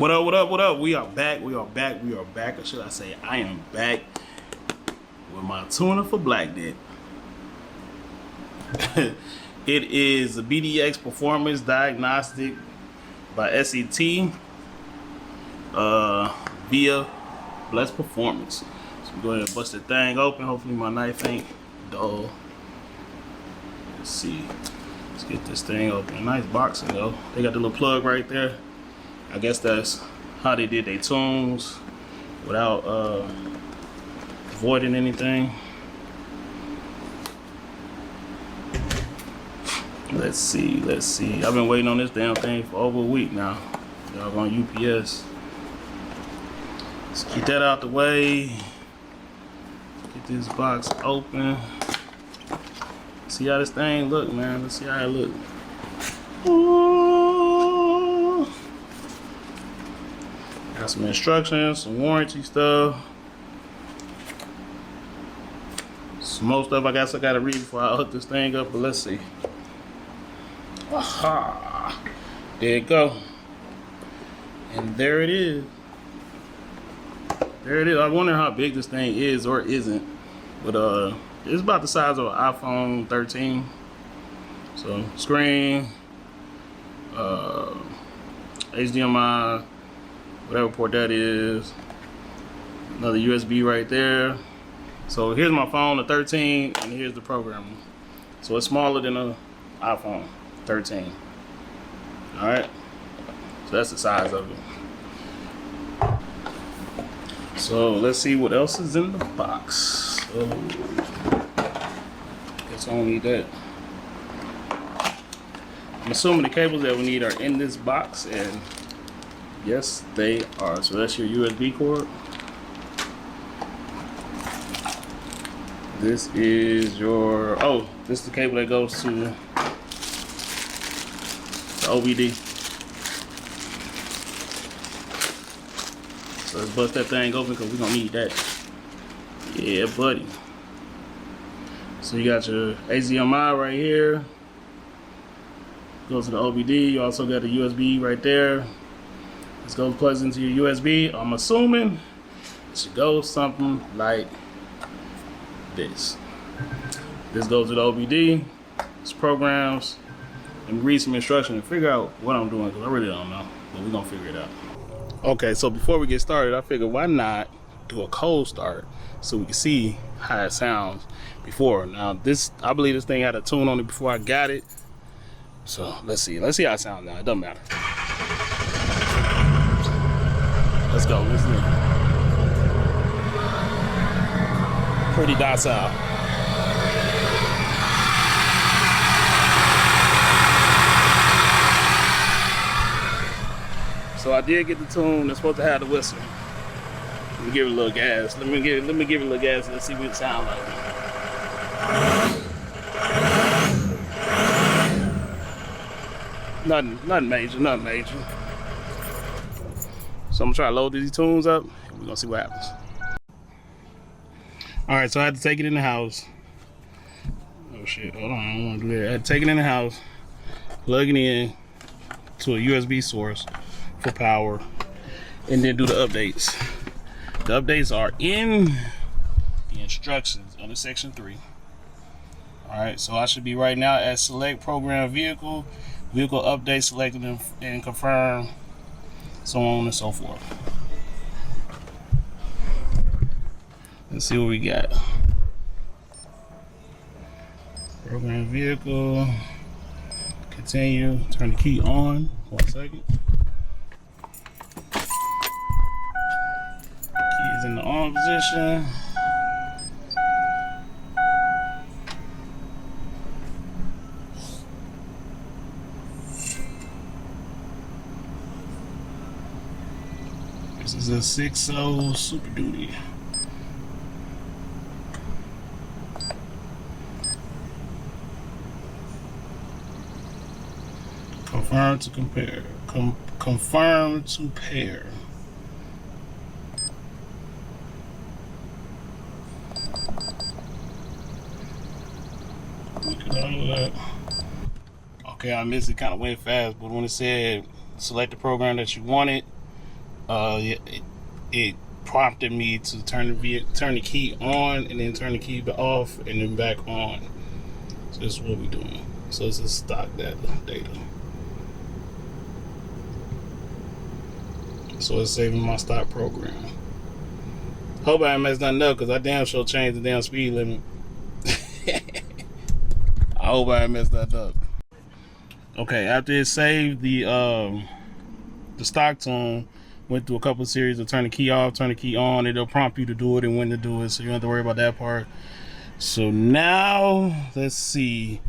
What up, what up, what up? We are back, we are back, we are back. Or should I say, I am back with my tuner for black deck. It is the BDX Performance Diagnostic by SCT via Bless Performance. So go ahead and bust the thing open. Hopefully my knife ain't dull. Let's see. Let's get this thing open. Nice boxing though. They got the little plug right there. I guess that's how they did their tunes without avoiding anything. Let's see, let's see. I've been waiting on this damn thing for over a week now. Y'all on UPS. Let's get that out the way. Get this box open. See how this thing look, man. Let's see how it look. Ooh. Got some instructions, some warranty stuff. Some more stuff I guess I gotta read before I hook this thing up, but let's see. Aha! There it go. And there it is. There it is. I wonder how big this thing is or isn't. But it's about the size of an iPhone 13. So screen, HDMI, whatever port that is. Another USB right there. So here's my phone, the 13, and here's the programmer. So it's smaller than an iPhone 13. All right. So that's the size of it. So let's see what else is in the box. So guess I don't need that. I'm assuming the cables that we need are in this box, and yes, they are. So that's your USB cord. This is your, oh, this is the cable that goes to the OBD. So let's bust that thing open because we're gonna need that. Yeah, buddy. So you got your HDMI right here. Goes to the OBD. You also got the USB right there. This goes plugs into your USB. I'm assuming it should go something like this. This goes to the OBD. It's programs. And read some instructions and figure out what I'm doing because I really don't know. But we're gonna figure it out. Okay, so before we get started, I figured why not do a cold start so we can see how it sounds before. Now this, I believe this thing had a tune on it before I got it. So let's see how it sounds now. It doesn't matter. Let's go. Listen in. Pretty docile. So I did get the tune that's supposed to have the whistle. Let me give it a little gas. Let me give it a little gas and let's see what it sounds like. Nothing major. So I'm gonna try to load these tunes up and we're gonna see what happens. Alright, so I had to take it in the house. Oh shit, hold on, I don't wanna do that. I had to take it in the house, plug it in to a USB source for power, and then do the updates. The updates are in the instructions under section 3. Alright, so I should be right now at select program vehicle update, selected and confirm, so on and so forth. Let's see what we got. Program vehicle, continue, turn the key on, 1 second. Key is in the on position. This is a 6.0 Super Duty. Confirm to compare. Confirm to pair. Look at all of that. Okay, I missed it, kind of went fast, but when it said select the program that you wanted, it prompted me to turn the key on and then turn the key off and then back on. So this is what we're doing. So this is stock data. So it's saving my stock program. Hope I ain't messed nothing up, because I damn sure changed the damn speed limit. I hope I ain't messed that up. Okay, after it saved the stock tune, went through a couple of series of turn the key off, turn the key on. It'll prompt you to do it and when to do it, so you don't have to worry about that part. So now, let's see.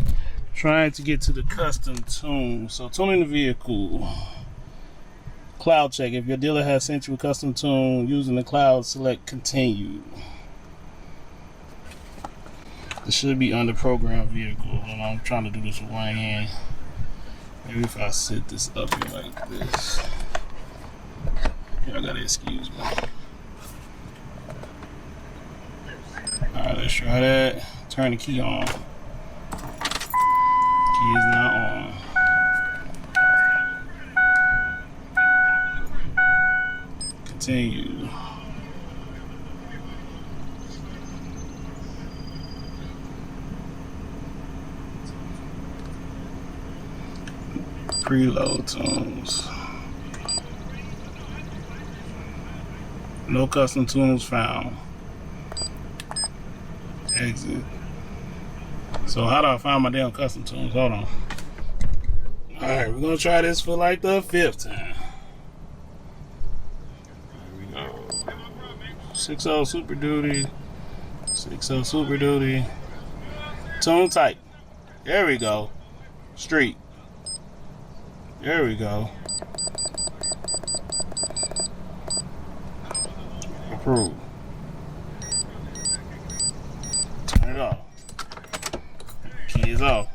Trying to get to the custom tune. So tuning the vehicle. Cloud check. If your dealer has sent you a custom tune using the cloud, select continue. It should be under program vehicle. And I'm trying to do this with one hand. Maybe if I set this up here like this. Y'all gotta excuse me. Alright, let's try that. Turn the key on. Key is now on. Continue. Preload tunes. No custom tunes found. Exit. So how do I find my damn custom tunes? Hold on. Alright, we're gonna try this for like the 5th time. 6.0 Super Duty. 6.0 Super Duty. Tune type. There we go. Street. There we go. Approve. Turn it off. Key is off.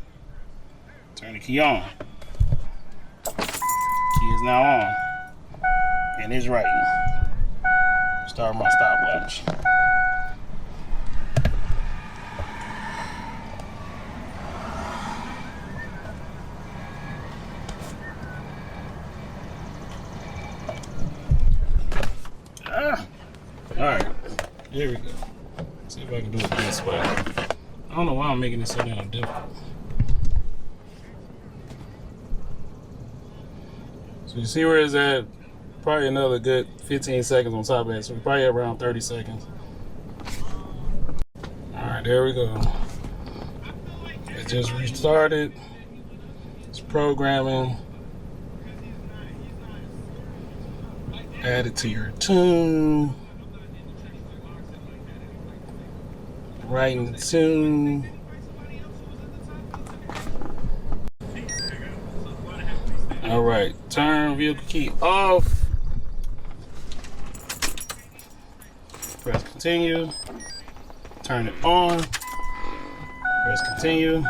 Turn the key on. Key is now on. And it's right. Start my stopwatch. Alright, there we go. Let's see if I can do it this way. I don't know why I'm making it so damn difficult. So you see where it's at? Probably another good 15 seconds on top of that, so we're probably around 30 seconds. Alright, there we go. It just restarted. It's programming. Add it to your tune. Writing the tune. Alright, turn vehicle key off. Press continue. Turn it on. Press continue.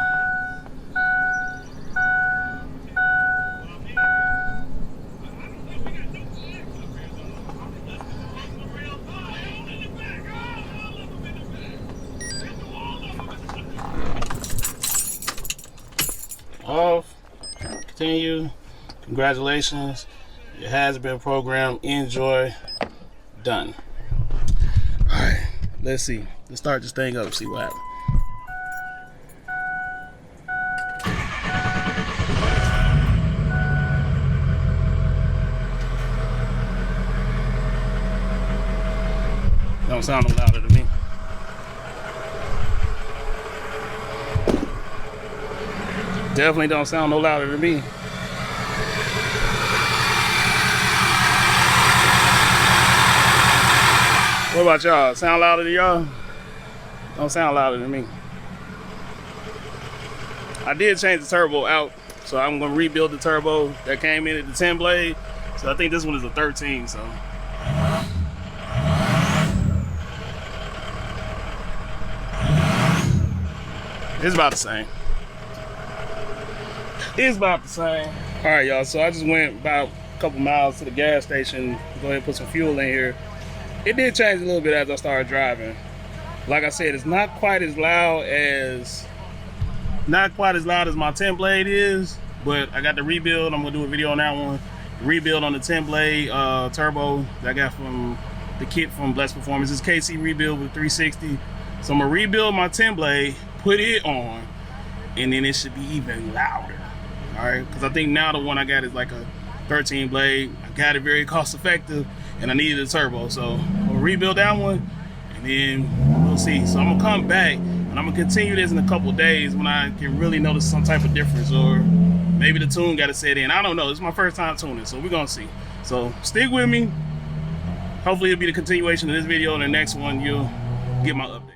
Off. Continue. Congratulations. It has been programmed. Enjoy. Done. Alright, let's see. Let's start this thing up, see what happens. Don't sound no louder to me. Definitely don't sound no louder to me. What about y'all? Sound louder to y'all? Don't sound louder than me. I did change the turbo out, so I'm gonna rebuild the turbo that came in at the 10 blade. So I think this one is a 13, so. It's about the same. It's about the same. All right, y'all, so I just went about a couple miles to the gas station. Go ahead and put some fuel in here. It did change a little bit as I started driving. Like I said, it's not quite as loud as my 10 blade is, but I got the rebuild. I'm gonna do a video on that one. rebuild on the 10 blade turbo that I got from the kit from Blessed Performance. This KC rebuild with 360. So I'm gonna rebuild my 10 blade, put it on, and then it should be even louder. All right, because I think now the one I got is like a 13 blade. I got it very cost effective, and I needed a turbo. So I'll rebuild that one, and then we'll see. So I'm gonna come back, and I'm gonna continue this in a couple days when I can really notice some type of difference, or maybe the tune got to set in. I don't know. It's my first time tuning, so we're gonna see. So stick with me. Hopefully it'll be the continuation of this video, and the next one you'll get my update.